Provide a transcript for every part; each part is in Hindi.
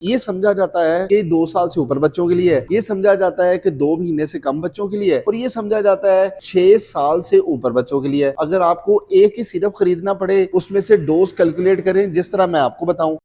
ये समझा जाता है कि 2 साल से ऊपर बच्चों के लिए है, ये समझा जाता है कि 2 महीने से कम बच्चों के लिए है, और ये समझा जाता है 6 साल से ऊपर बच्चों के लिए है। अगर आपको एक ही सिरप खरीदना पड़े, उसमें से डोज कैलकुलेट करें जिस तरह मैं आपको बताऊं।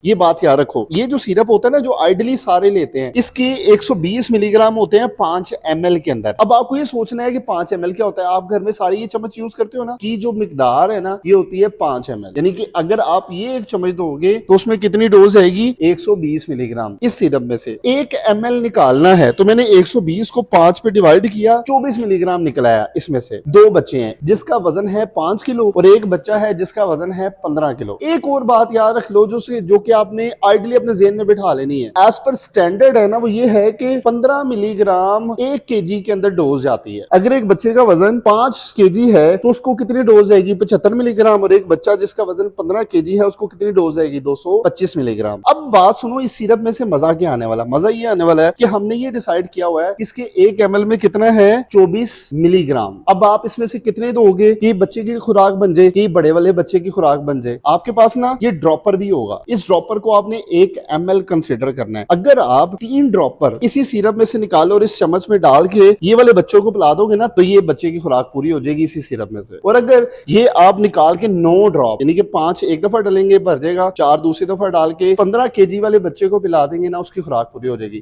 ये बात याद रखो, ये जो सिरप होता है ना, जो आइडली सारे लेते हैं, इसके 120 मिलीग्राम होते हैं 5 ml के अंदर। अब आपको ये सोचना है कि 5 ml क्या होता है। आप घर में सारी ये चम्मच यूज करते हो ना, कि जो मिकदार है ना, ये होती है 5 ml, यानी कि अगर आप ये एक चम्मच दोगे तो उसमें कितनी डोज आएगी, 120 मिलीग्राम। इस सिरप में से 1 ml निकालना है तो मैंने 120 को 5 पे डिवाइड किया, 24 मिलीग्राम निकला है। इसमें से 2 बच्चे हैं जिसका वजन है 5 किलो और एक बच्चा है जिसका वजन है 15 किलो। एक और बात याद रख लो जो कि आपने आइडियली अपने जेहन में बिठा लेनी है। एज पर स्टैंडर्ड है ना, वो ये है कि 15 मिलीग्राम 1 केजी के अंदर डोज जाती है। अगर एक बच्चे का वजन 5 केजी है तो उसको कितनी डोज जाएगी, 75 मिलीग्राम। और एक बच्चा जिसका वजन 15 केजी है उसको कितनी डोज जाएगी, 225 मिलीग्राम। अब बात सुनो, इस सिरप में से मजा क्या आने वाला, मजा ये आने वाला है कि हमने ये डिसाइड किया हुआ है इसके 1 ml में कितना है, 24 मिलीग्राम। अब आप इसमें से कितने दोगे कि बच्चे की खुराक बन जाए, कि बड़े वाले बच्चे की खुराक बन जाए। आपके पास ना ये ड्रॉपर भी होगा, इस ड्रॉपर को आपने 1 ml कंसिडर करना है। अगर आप 3 ड्रॉपर इसी सिरप में से निकालो और इस चम्मच में डाल के ये वाले बच्चों को पिला दोगे ना, तो ये बच्चे की खुराक पूरी हो जाएगी इसी सिरप में से। और अगर ये आप निकाल के 9 ड्रॉप, यानी कि 5 एक दफा डालेंगे भर जाएगा, 4 दूसरी दफा डाल के 15 केजी वाले बच्चे को पिला देंगे ना, उसकी खुराक पूरी हो जाएगी।